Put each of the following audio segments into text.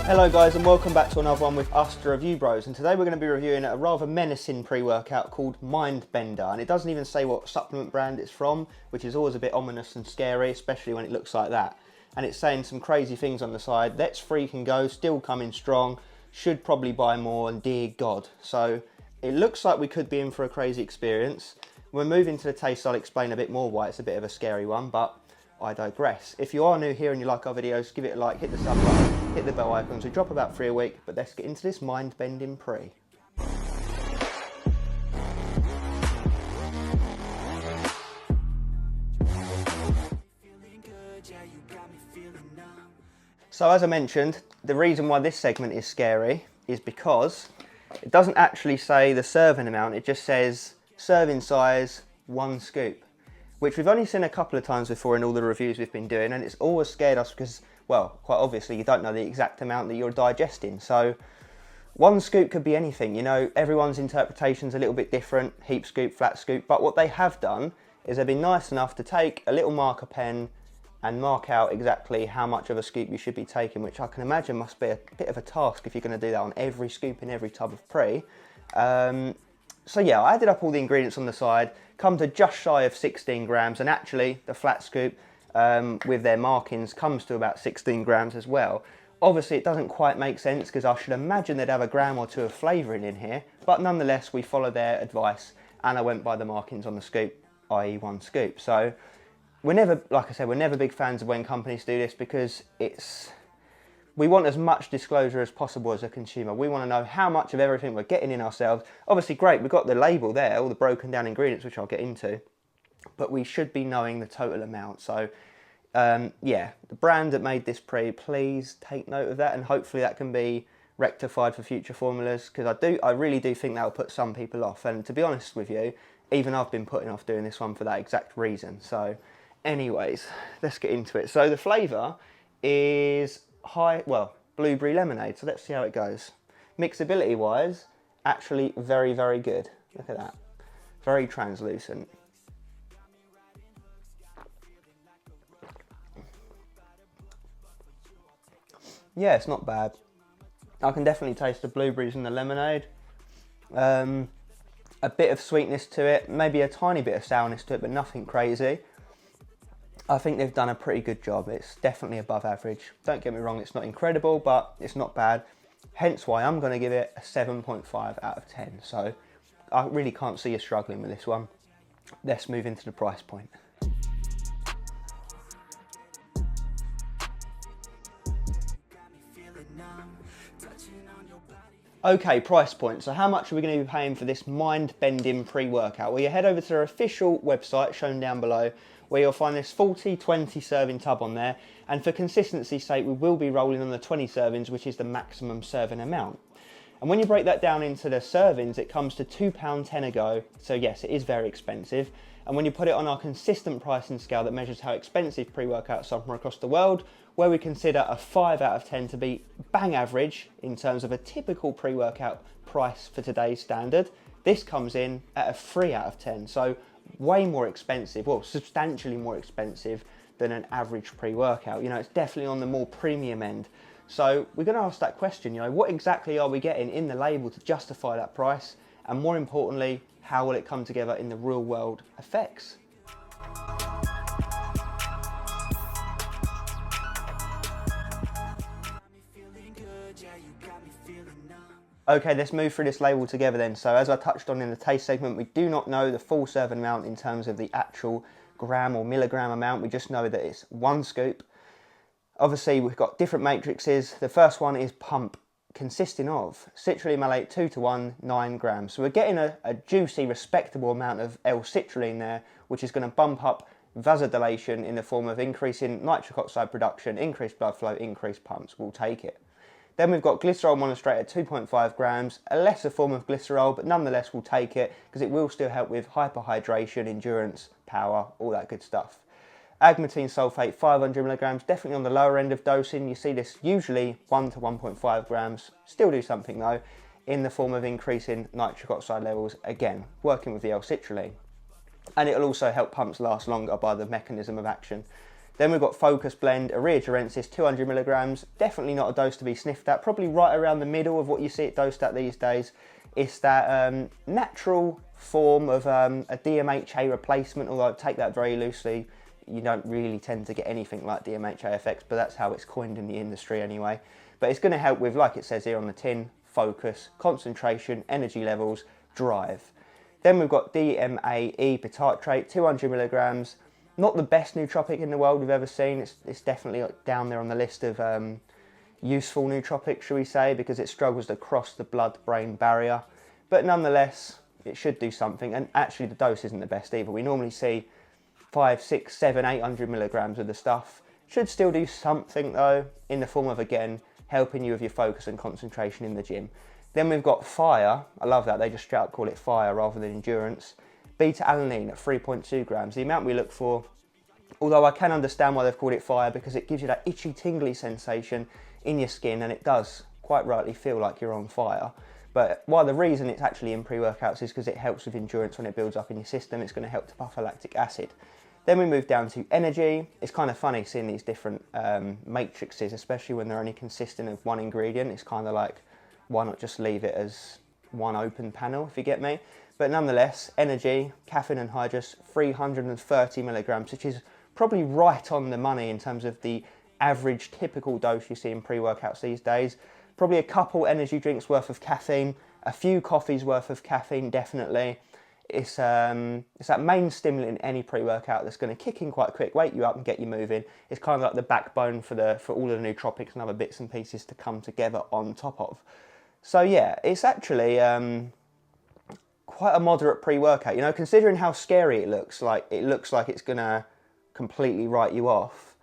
Hello guys and welcome back to another one with us, the Review Bros, and today we're going to be reviewing a rather menacing pre-workout called MINDBENDER, and it doesn't even say what supplement brand it's from, which is always a bit ominous and scary, especially when it looks like that. And it's saying some crazy things on the side. Let's freaking go, still coming strong, should probably buy more, and dear God. So it looks like we could be in for a crazy experience. When we move into the taste, I'll explain a bit more why it's a bit of a scary one, but I digress. If you are new here and you like our videos, give it a like, hit the sub button, hit the bell icons. We drop about 3 a week, but let's get into this mind-bending pre. So as I mentioned, the reason why this segment is scary is because it doesn't actually say the serving amount, it just says serving size, 1 scoop. Which we've only seen a couple of times before in all the reviews we've been doing, and it's always scared us because, well, quite obviously you don't know the exact amount that you're digesting. So 1 scoop could be anything, you know, everyone's interpretation's a little bit different, heap scoop, flat scoop, but what they have done is they've been nice enough to take a little marker pen and mark out exactly how much of a scoop you should be taking, which I can imagine must be a bit of a task if you're going to do that on every scoop in every tub of pre. So yeah, I added up all the ingredients on the side, come to just shy of 16 grams, and actually the flat scoop with their markings comes to about 16 grams as well. Obviously it doesn't quite make sense because I should imagine they'd have a gram or two of flavouring in here, but nonetheless we follow their advice and I went by the markings on the scoop, i.e. 1 scoop. So we're never, like I said, we're never big fans of when companies do this because we want as much disclosure as possible as a consumer. We want to know how much of everything we're getting in ourselves. Obviously, great, we've got the label there, all the broken down ingredients, which I'll get into, but we should be knowing the total amount. So, yeah, the brand that made this pre, please take note of that, and hopefully that can be rectified for future formulas, because I really do think that will put some people off. And to be honest with you, even I've been putting off doing this one for that exact reason. So, anyways, let's get into it. So the flavour is blueberry lemonade, so let's see how it goes. Mixability wise, actually very, very good. Look at that, very translucent. Yeah, it's not bad. I can definitely taste the blueberries in the lemonade. A bit of sweetness to it, maybe a tiny bit of sourness to it, but nothing crazy. I think they've done a pretty good job. It's definitely above average. Don't get me wrong, it's not incredible, but it's not bad. Hence why I'm going to give it a 7.5 out of 10. So I really can't see you struggling with this one. Let's move into the price point. Okay, price point. So how much are we going to be paying for this mind-bending pre-workout? Well, you head over to their official website shown down below, where you'll find this 40-20 serving tub on there, and for consistency's sake we will be rolling on the 20 servings, which is the maximum serving amount. And when you break that down into the servings, it comes to £2.10 a go, so yes, it is very expensive. And when you put it on our consistent pricing scale that measures how expensive pre-workouts are from across the world, where we consider a 5 out of 10 to be bang average in terms of a typical pre-workout price for today's standard, this comes in at a 3 out of 10. So way more expensive, well, substantially more expensive than an average pre-workout. You know, it's definitely on the more premium end. So we're going to ask that question, you know, what exactly are we getting in the label to justify that price? And more importantly, how will it come together in the real world effects? Okay, let's move through this label together then. So as I touched on in the taste segment, we do not know the full serving amount in terms of the actual gram or milligram amount. We just know that it's 1 scoop. Obviously, we've got different matrices. The first one is pump, consisting of citrulline malate 2:1, 9 grams. So we're getting a juicy, respectable amount of L-citrulline there, which is going to bump up vasodilation in the form of increasing nitric oxide production, increased blood flow, increased pumps. We'll take it. Then we've got glycerol monostrate at 2.5 grams, a lesser form of glycerol, but nonetheless we'll take it because it will still help with hyperhydration, endurance, power, all that good stuff. Agmatine sulfate, 500 milligrams, definitely on the lower end of dosing. You see this usually 1 to 1.5 grams. Still do something though, in the form of increasing nitric oxide levels, again, working with the L-citrulline. And it'll also help pumps last longer by the mechanism of action. Then we've got Focus Blend, Urea Durensis, 200 milligrams. Definitely not a dose to be sniffed at, probably right around the middle of what you see it dosed at these days. It's that natural form of a DMHA replacement, although I take that very loosely. You don't really tend to get anything like DMHA effects, but that's how it's coined in the industry anyway. But it's going to help with, like it says here on the tin, focus, concentration, energy levels, drive. Then we've got DMAE bitartrate, 200 milligrams. Not the best nootropic in the world we've ever seen. It's definitely down there on the list of useful nootropics, shall we say, because it struggles to cross the blood-brain barrier. But nonetheless, it should do something. And actually, the dose isn't the best either. We normally see 5, 6, 7, 800 milligrams of the stuff. Should still do something though, in the form of, again, helping you with your focus and concentration in the gym. Then we've got Fire. I love that. They just straight up call it Fire rather than Endurance. Beta-alanine at 3.2 grams. The amount we look for, although I can understand why they've called it Fire, because it gives you that itchy, tingly sensation in your skin, and it does quite rightly feel like you're on fire. But while the reason it's actually in pre-workouts is because it helps with endurance when it builds up in your system. It's going to help to buffer lactic acid. Then we move down to energy. It's kind of funny seeing these different matrices, especially when they're only consisting of one ingredient. It's kind of like, why not just leave it as one open panel, if you get me? But nonetheless, energy, caffeine anhydrous, 330 milligrams, which is probably right on the money in terms of the average typical dose you see in pre-workouts these days. Probably a couple energy drinks worth of caffeine, a few coffees worth of caffeine, definitely. It's that main stimulant in any pre-workout that's going to kick in quite quick, wake you up and get you moving. It's kind of like the backbone for all of the nootropics and other bits and pieces to come together on top of. So yeah, it's actually quite a moderate pre-workout. You know, considering how scary it looks like it's going to completely write you off.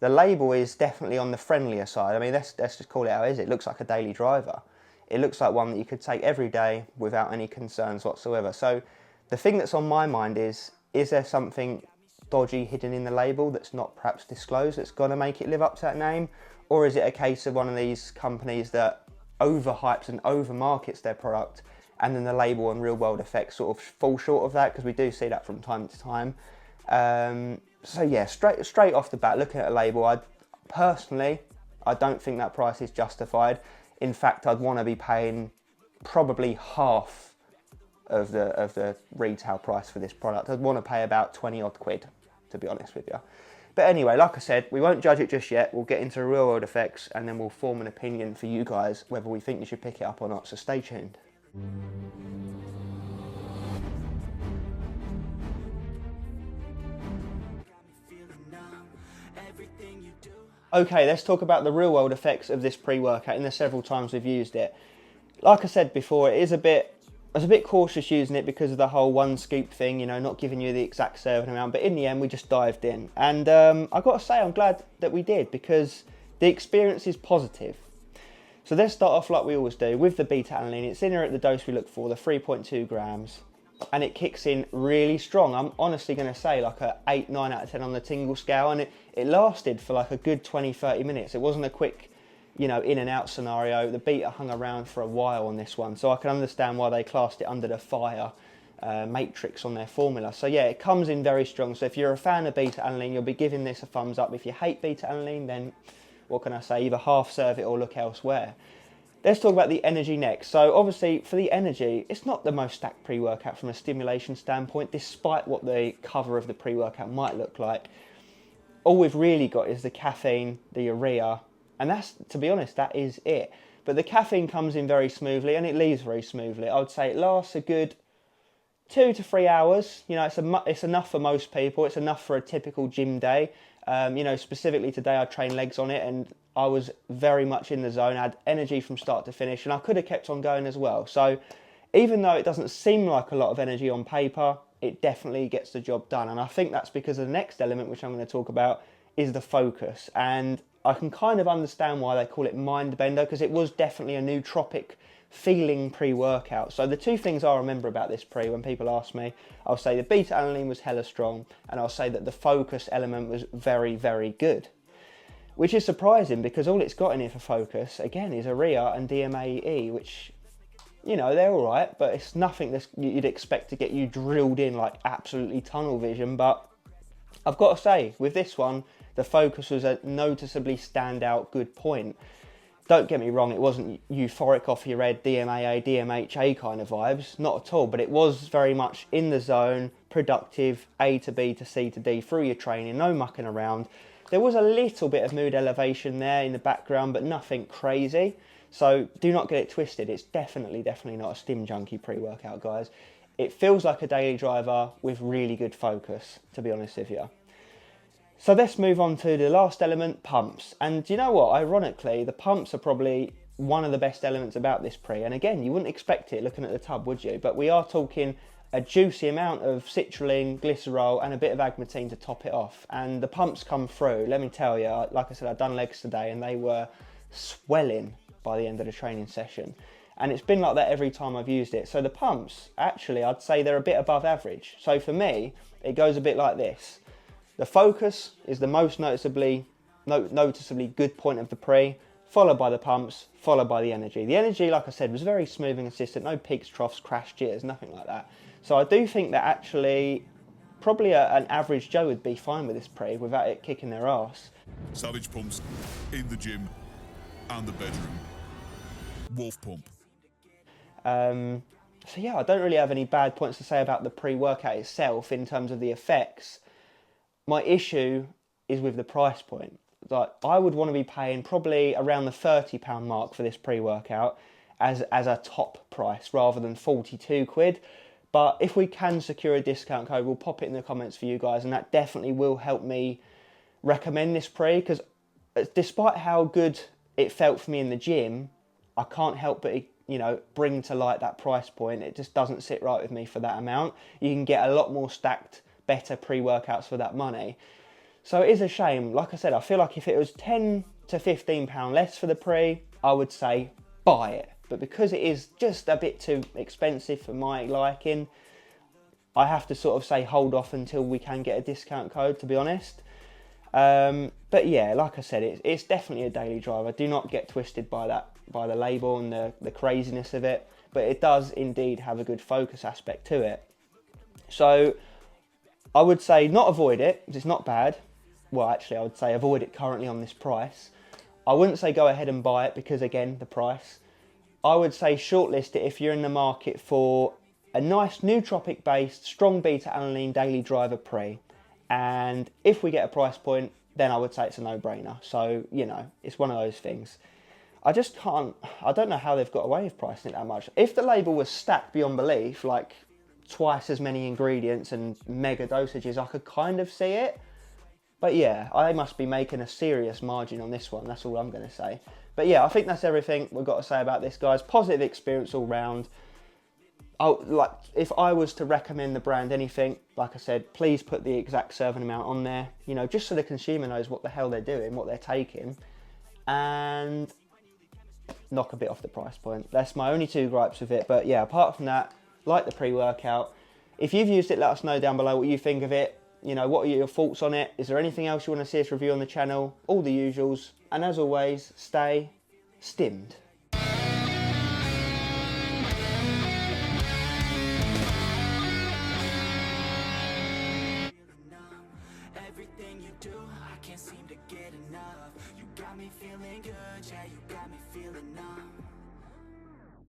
The label is definitely on the friendlier side. I mean, let's just call it how it is. It looks like a daily driver. It looks like one that you could take every day without any concerns whatsoever. So the thing that's on my mind is there something dodgy hidden in the label that's not perhaps disclosed that's going to make it live up to that name? Or is it a case of one of these companies that overhypes and overmarkets their product, and then the label and real world effects sort of fall short of that? Because we do see that from time to time. So yeah, straight off the bat, looking at a label, I don't think that price is justified. In fact, I'd want to be paying probably half of the retail price for this product. I'd want to pay about 20 odd quid, to be honest with you. But anyway, like I said, we won't judge it just yet. We'll get into real world effects, and then we'll form an opinion for you guys whether we think you should pick it up or not. So stay tuned. Okay, let's talk about the real world effects of this pre-workout in the several times we've used it. Like I said before, I was a bit cautious using it because of the whole one scoop thing, you know, not giving you the exact serving amount, but in the end we just dived in. And I've got to say I'm glad that we did, because the experience is positive. So let's start off like we always do with the beta-alanine. It's in here at the dose we look for, the 3.2 grams. And it kicks in really strong. I'm honestly going to say like a 8, 9 out of 10 on the tingle scale, and it lasted for like a good 20, 30 minutes. It wasn't a quick, you know, in and out scenario. The beta hung around for a while on this one, so I can understand why they classed it under the Fire matrix on their formula. So yeah, it comes in very strong. So if you're a fan of beta-alanine, you'll be giving this a thumbs up. If you hate beta-alanine, then what can I say? Either half serve it or look elsewhere. Let's talk about the energy next. So obviously for the energy, it's not the most stacked pre-workout from a stimulation standpoint, despite what the cover of the pre-workout might look like. All we've really got is the caffeine, the urea, and that's, to be honest, that is it. But the caffeine comes in very smoothly and it leaves very smoothly. I would say it lasts a good 2 to 3 hours. You know, it's enough for most people. It's enough for a typical gym day. You know, specifically today I trained legs on it and I was very much in the zone. I had energy from start to finish, and I could have kept on going as well. So even though it doesn't seem like a lot of energy on paper, it definitely gets the job done. And I think that's because the next element, which I'm going to talk about, is the focus. And I can kind of understand why they call it MINDBENDER, because it was definitely a nootropic feeling pre-workout. So the two things I remember about this pre, when people ask me, I'll say the beta-alanine was hella strong, and I'll say that the focus element was very, very good. Which is surprising, because all it's got in here for focus, again, is urea and DMAE, which, you know, they're all right, but it's nothing that you'd expect to get you drilled in like absolutely tunnel vision. But I've got to say, with this one, The focus was a noticeably standout good point. Don't get me wrong, it wasn't euphoric off your head, DMAA, DMHA kind of vibes, not at all, but it was very much in the zone, productive, A to B to C to D through your training, no mucking around. There was a little bit of mood elevation there in the background, but nothing crazy. So do not get it twisted. It's definitely not a stim junkie pre-workout, guys. It feels like a daily driver with really good focus, to be honest with you. So let's move on to the last element, pumps. And you know what? Ironically, the pumps are probably one of the best elements about this pre. And again, you wouldn't expect it looking at the tub, would you? But we are talking a juicy amount of citrulline, glycerol, and a bit of agmatine to top it off. And the pumps come through. Let me tell you, like I said, I've done legs today and they were swelling by the end of the training session. And it's been like that every time I've used it. So the pumps, actually, I'd say they're a bit above average. So for me, it goes a bit like this. The focus is the most noticeably good point of the pre, followed by the pumps, followed by the energy. The energy, like I said, was very smooth and consistent. No peaks, troughs, crash, jitters, nothing like that. So I do think that actually, probably an average Joe would be fine with this pre without it kicking their ass. Savage pumps in the gym and the bedroom. Wolf pump. So yeah, I don't really have any bad points to say about the pre-workout itself in terms of the effects. My issue is with the price point. Like, I would want to be paying probably around the £30 mark for this pre-workout as a top price rather than 42 quid. But if we can secure a discount code, we'll pop it in the comments for you guys, and that definitely will help me recommend this pre, because despite how good it felt for me in the gym, I can't help but, you know, bring to light that price point. It just doesn't sit right with me for that amount. You can get a lot more stacked, better pre-workouts for that money. So it is a shame. Like I said, I feel like if it was £10 to £15 less for the pre, I would say buy it. But because it is just a bit too expensive for my liking, I have to sort of say hold off until we can get a discount code, to be honest. But yeah, like I said, it's definitely a daily driver. Do not get twisted by the label and the craziness of it. But it does indeed have a good focus aspect to it. So I would say not avoid it, because it's not bad. Well, actually, I would say avoid it currently on this price. I wouldn't say go ahead and buy it because, again, the price. I would say shortlist it if you're in the market for a nice nootropic-based, strong beta-alanine daily driver pre. And if we get a price point, then I would say it's a no-brainer. So, you know, it's one of those things. I don't know how they've got away with pricing it that much. If the label was stacked beyond belief, like twice as many ingredients and mega dosages, I could kind of see it. But yeah, I must be making a serious margin on this one. That's all I'm going to say. But yeah, I think that's everything we've got to say about this, guys. Positive experience all round. Like, if I was to recommend the brand anything, like I said, please put the exact serving amount on there, you know, just so the consumer knows what the hell they're doing, what they're taking, and knock a bit off the price point. That's my only two gripes with it. But yeah, apart from that, like the pre-workout. If you've used it, let us know down below what you think of it. You know, what are your thoughts on it? Is there anything else you want to see us review on the channel? All the usuals. And as always, stay stimmed. Everything you do, I can't seem to get enough. You got me feeling good, yeah, you got me feeling numb.